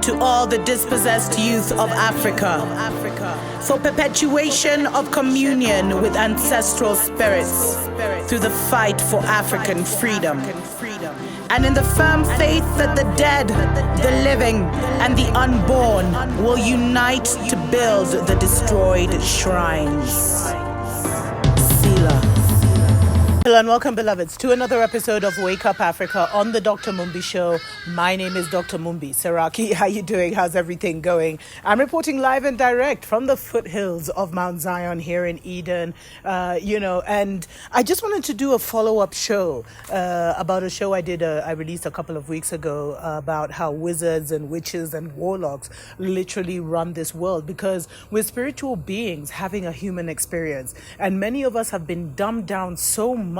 to all the dispossessed youth of Africa, for perpetuation of communion with ancestral spirits through the fight for African freedom, and in the firm faith that the dead, the living, and the unborn will unite to build the destroyed shrines. Selah. Hello and welcome, beloveds, to another episode of Wake Up Africa on the Dr. Mumbi Show. My name is Dr. Mumbi. Saraki, how you doing? How's everything going? I'm reporting live and direct from the foothills of Mount Zion here in Eden, and I just wanted to do a follow-up show about a show I released a couple of weeks ago about how wizards and witches and warlocks literally run this world, because we're spiritual beings having a human experience, and many of us have been dumbed down so much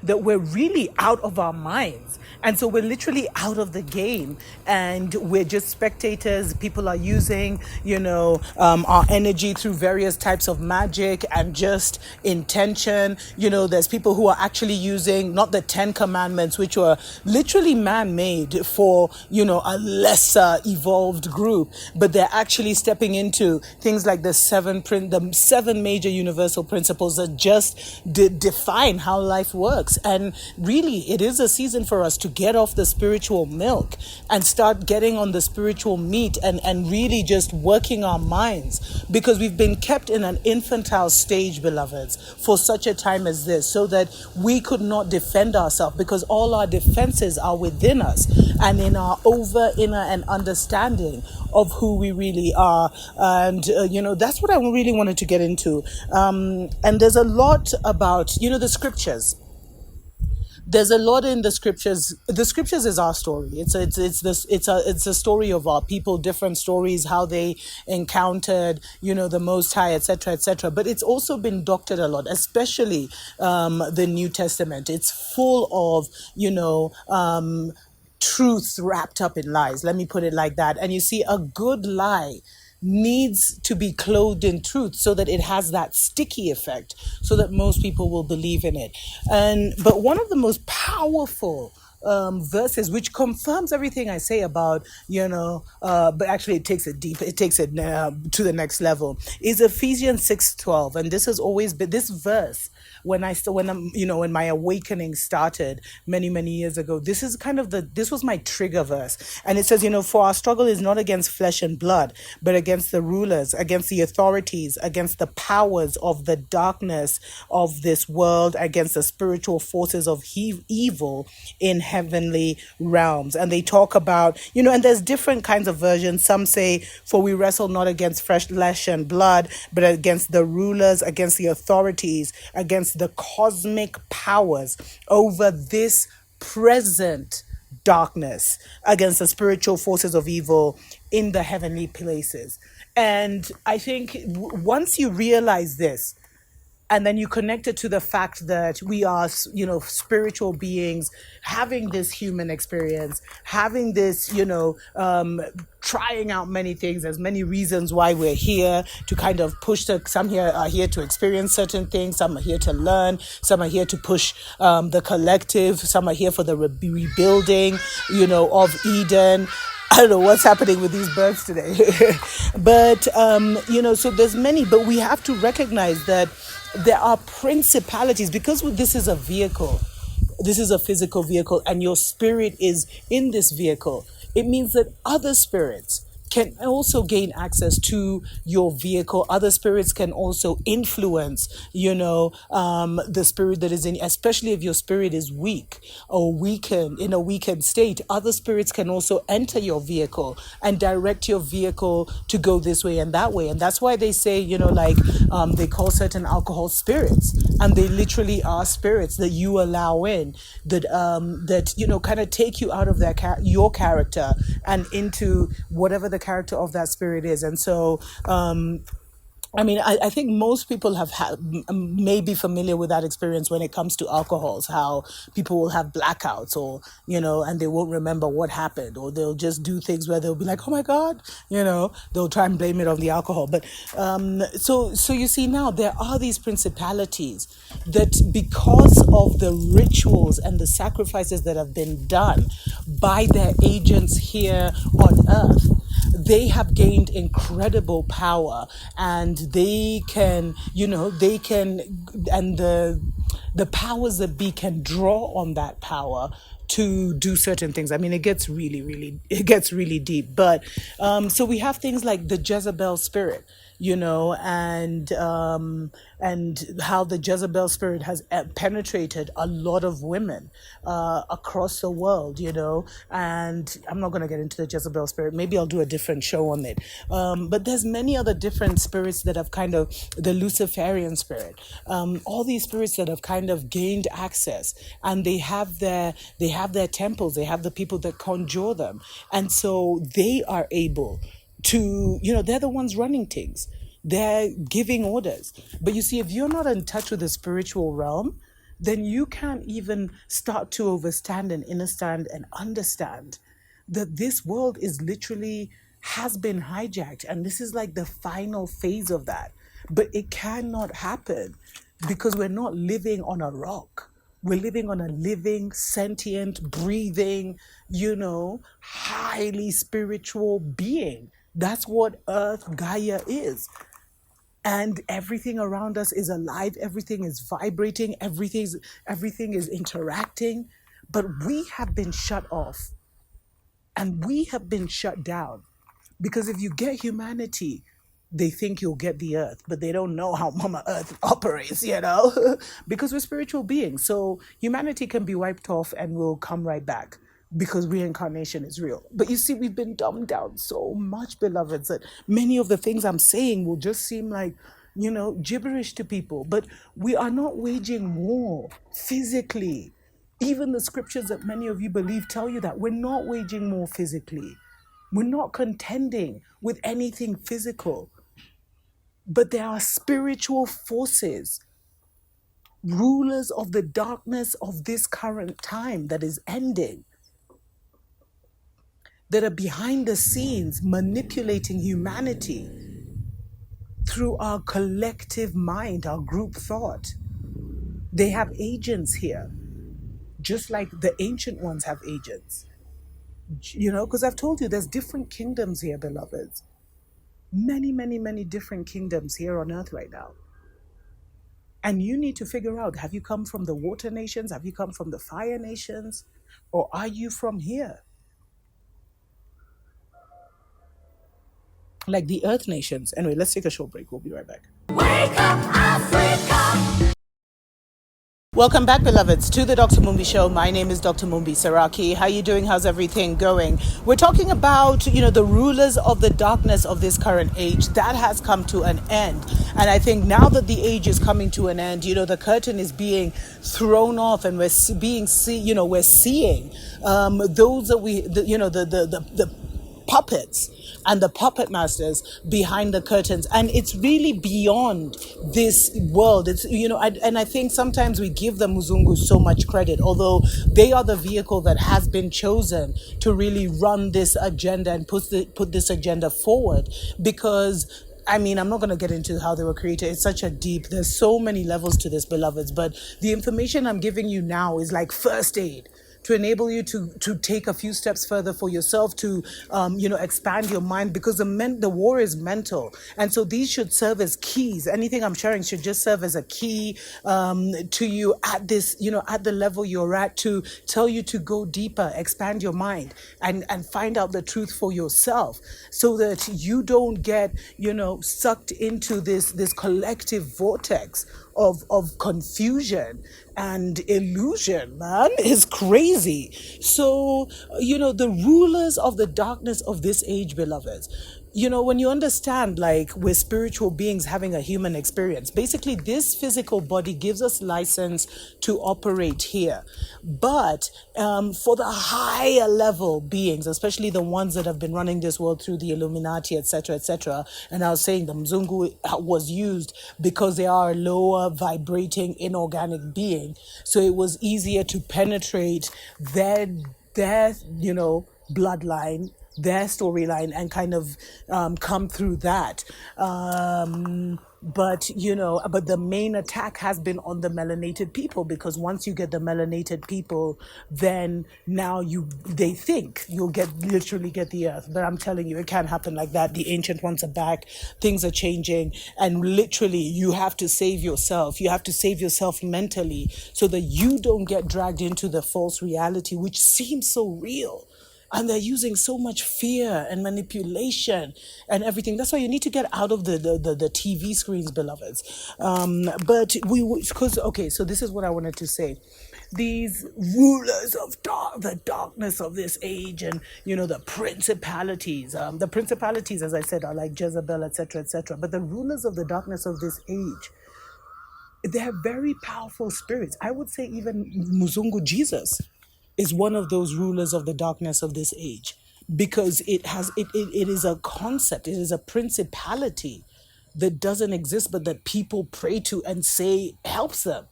that we're really out of our minds. And so we're literally out of the game and we're just spectators. People are using, our energy through various types of magic and just intention. There's people who are actually using not the 10 commandments, which were literally man-made for, a lesser evolved group, but they're actually stepping into things like the seven major universal principles that just define how life works. And really, it is a season for us to get off the spiritual milk and start getting on the spiritual meat and really just working our minds, because we've been kept in an infantile stage, beloveds, for such a time as this, so that we could not defend ourselves, because all our defenses are within us and in our inner and understanding of who we really are. And that's what I really wanted to get into. And there's a lot about the scriptures. There's a lot in the scriptures. The scriptures is our story. It's a story of our people, different stories, how they encountered, the Most High, etc., etc. But it's also been doctored a lot, especially the New Testament. It's full of, truth wrapped up in lies. Let me put it like that. And you see, a good lie needs to be clothed in truth so that it has that sticky effect, so that most people will believe in it. But one of the most powerful verses, which confirms everything I say about, but actually it takes it to the next level, is Ephesians 6:12. And this has always been this verse. When my awakening started many years ago, this was my trigger verse. And it says, for our struggle is not against flesh and blood, but against the rulers, against the authorities, against the powers of the darkness of this world, against the spiritual forces of evil in heavenly realms. And they talk about, and there's different kinds of versions. Some say, for we wrestle not against flesh and blood, but against the rulers, against the authorities, against the cosmic powers over this present darkness, against the spiritual forces of evil in the heavenly places. And I think once you realize this, and then you connect it to the fact that we are, spiritual beings having this human experience, having this, trying out many things. There's many reasons why we're here to kind of push. Some here are here to experience certain things. Some are here to learn. Some are here to push the collective. Some are here for the rebuilding, of Eden. I don't know what's happening with these birds today. But, so there's many, but we have to recognize that there are principalities, because this is a vehicle. This is a physical vehicle, and your spirit is in this vehicle. It means that other spirits can also gain access to your vehicle. Other spirits can also influence, the spirit that is in, especially if your spirit is weak or in a weakened state. Other spirits can also enter your vehicle and direct your vehicle to go this way and that way. And that's why they say, they call certain alcohol spirits, and they literally are spirits that you allow in that kind of take you out of your character and into whatever the character of that spirit is. And so I think most people may be familiar with that experience when it comes to alcohols, how people will have blackouts or, and they won't remember what happened, or they'll just do things where they'll be like, oh my God, they'll try and blame it on the alcohol. But so you see, now there are these principalities that, because of the rituals and the sacrifices that have been done by their agents here on earth, they have gained incredible power, and they can, and the powers that be can draw on that power to do certain things. I mean, it gets really deep. But so we have things like the Jezebel spirit, and how the Jezebel spirit has penetrated a lot of women across the world, and I'm not going to get into the Jezebel spirit. Maybe I'll do a different show on it. But there's many other different spirits that have kind of, the Luciferian spirit, all these spirits that have kind of gained access, and they have their temples, they have the people that conjure them, and so they are able to, they're the ones running things. They're giving orders. But you see, if you're not in touch with the spiritual realm, then you can't even start to understand and understand that this world is literally has been hijacked. And this is like the final phase of that. But it cannot happen because we're not living on a rock. We're living on a living, sentient, breathing, highly spiritual being. That's what Earth Gaia is. And everything around us is alive, everything is vibrating, everything is interacting. But we have been shut off and we have been shut down. Because if you get humanity, they think you'll get the earth, but they don't know how Mama Earth operates, because we're spiritual beings. So humanity can be wiped off and we'll come right back because reincarnation is real. But you see, we've been dumbed down so much, beloveds, that many of the things I'm saying will just seem like, gibberish to people. But we are not waging war physically. Even the scriptures that many of you believe tell you that we're not waging war physically. We're not contending with anything physical. But there are spiritual forces, rulers of the darkness of this current time that is ending, that are behind the scenes manipulating humanity through our collective mind, our group thought. They have agents here, just like the ancient ones have agents. Because I've told you there's different kingdoms here, beloveds. Many, many, many different kingdoms here on earth right now. And you need to figure out, have you come from the water nations? Have you come from the fire nations? Or are you from here? Like the earth nations. Anyway, let's take a short break. We'll be right back. Wake up, Africa! Welcome back, beloveds, to the Dr. Mumbi Show. My name is Dr. Mumbi Saraki. How you doing? How's everything going? We're talking about, the rulers of the darkness of this current age. That has come to an end. And I think now that the age is coming to an end, the curtain is being thrown off, and we're seeing those that the puppets and the puppet masters behind the curtains, and it's really beyond this world. It's I think sometimes we give the Muzungu so much credit, although they are the vehicle that has been chosen to really run this agenda and put this agenda forward. Because I'm not going to get into how they were created. It's such a deep, there's so many levels to this, beloveds, but the information I'm giving you now is like first aid to enable you to take a few steps further for yourself, to expand your mind, because the war is mental. And so these should serve as keys. Anything I'm sharing should just serve as a key to you at this, at the level you're at, to tell you to go deeper, expand your mind, and find out the truth for yourself, so that you don't get sucked into this collective vortex of confusion and illusion. Man, is crazy. So the rulers of the darkness of this age, beloveds, when you understand, like, we're spiritual beings having a human experience, basically this physical body gives us license to operate here. But for the higher level beings, especially the ones that have been running this world through the Illuminati, etc., and I was saying the Mzungu was used because they are a lower vibrating inorganic being, so it was easier to penetrate their bloodline, their storyline, and kind of come through that. But but the main attack has been on the melanated people, because once you get the melanated people, then now they think you'll literally get the earth. But I'm telling you, it can't happen like that. The ancient ones are back, things are changing, and literally you have to save yourself. You have to save yourself mentally, so that you don't get dragged into the false reality, which seems so real. And they're using so much fear and manipulation and everything. That's why you need to get out of the TV screens, beloveds. But because, okay, so this is what I wanted to say. These rulers of the darkness of this age, and the principalities. The principalities, as I said, are like Jezebel, etc., etc. But the rulers of the darkness of this age, they're very powerful spirits. I would say even Muzungu Jesus is one of those rulers of the darkness of this age, because it is a concept, it is a principality that doesn't exist, but that people pray to and say helps them.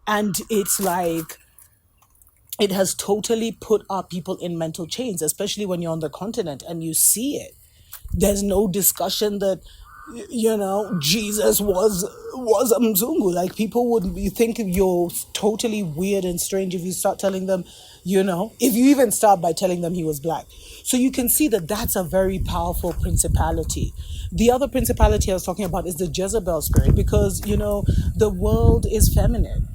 And it's like it has totally put our people in mental chains, especially when you're on the continent and you see it. There's no discussion that Jesus was a Mzungu. Like, people would be thinking you're totally weird and strange if you start telling them, if you even start by telling them he was black. So you can see that that's a very powerful principality. The other principality I was talking about is the Jezebel spirit, because the world is feminine.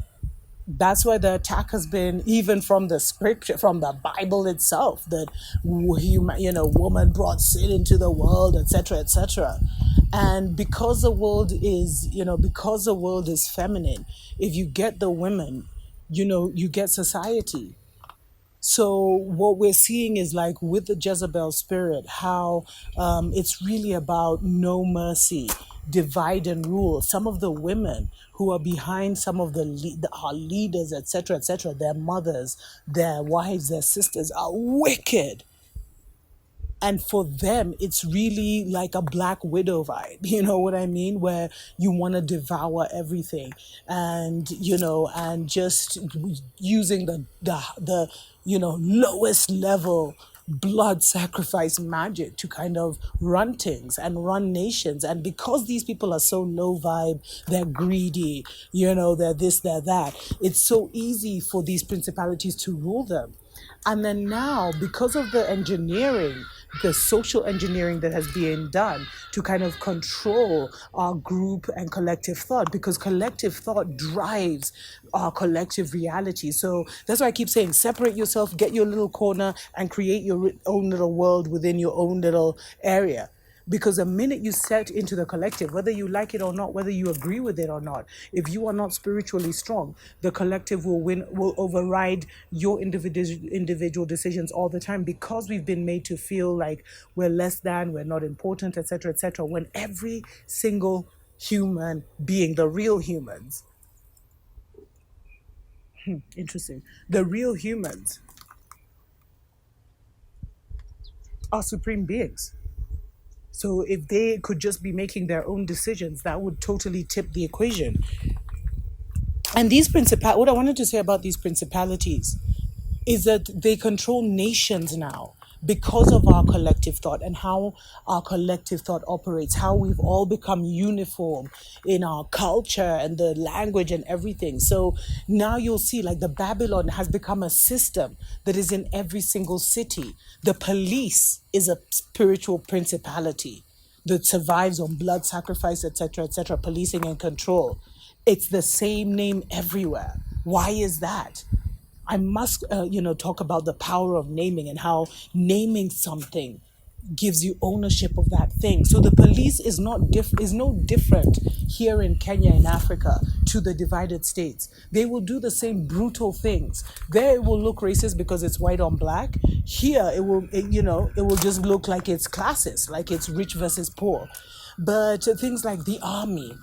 That's why the attack has been, even from the scripture, from the Bible itself, that woman brought sin into the world, etc., etc. And because the world is feminine, if you get the women, you get society. So what we're seeing is, like, with the Jezebel spirit, how it's really about no mercy, divide and rule. Some of the women who are behind some of our leaders, etc., etc., their mothers, their wives, their sisters, are wicked. And for them, it's really like a Black Widow vibe, you know what I mean? Where you want to devour everything, and and just using the lowest level blood sacrifice magic to kind of run things and run nations. And because these people are so low vibe, they're greedy, they're this, they're that, it's so easy for these principalities to rule them. And then now, because of the engineering, the social engineering that has been done to kind of control our group and collective thought, because collective thought drives our collective reality. So that's why I keep saying, separate yourself, get your little corner, and create your own little world within your own little area. Because the minute you set into the collective, whether you like it or not, whether you agree with it or not, if you are not spiritually strong, the collective will override your individual decisions all the time, because we've been made to feel like we're less than, we're not important, etc., etc. When every single human being, the real humans, interesting, the real humans are supreme beings. So if they could just be making their own decisions, that would totally tip the equation. And what I wanted to say about these principalities is that they control nations now, because of our collective thought and how our collective thought operates, how we've all become uniform in our culture and the language and everything. So now you'll see, like, the Babylon has become a system that is in every single city. The police is a spiritual principality that survives on blood sacrifice, etc., etc., policing and control. It's the same name everywhere. Why is that? I must, talk about the power of naming, and how naming something gives you ownership of that thing. So the police is no different here in Kenya, in Africa, to the divided states. They will do the same brutal things. There it will look racist because it's white on black. Here it will just look like it's classist, like it's rich versus poor. But things like the army,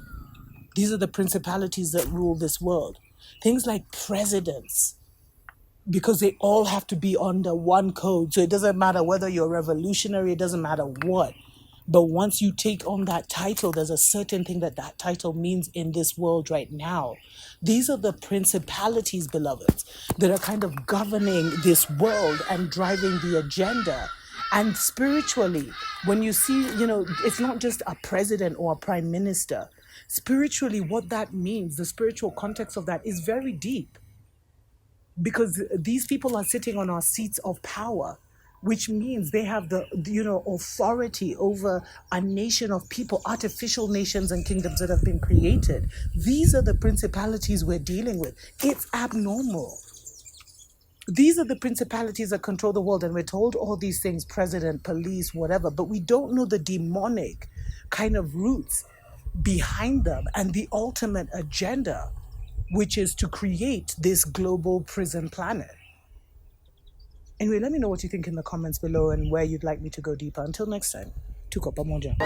these are the principalities that rule this world. Things like presidents, because they all have to be under one code. So it doesn't matter whether you're revolutionary, it doesn't matter what. But once you take on that title, there's a certain thing that title means in this world right now. These are the principalities, beloveds, that are kind of governing this world and driving the agenda. And spiritually, when you see, it's not just a president or a prime minister. Spiritually, what that means, the spiritual context of that is very deep, because these people are sitting on our seats of power, which means they have the authority over a nation of people, artificial nations and kingdoms that have been created. These are the principalities we're dealing with. It's abnormal. These are the principalities that control the world, and we're told all these things: president, police, whatever, but we don't know the demonic kind of roots behind them and the ultimate agenda, which is to create this global prison planet. Anyway, let me know what you think in the comments below and where you'd like me to go deeper. Until next time, tuko pamoja.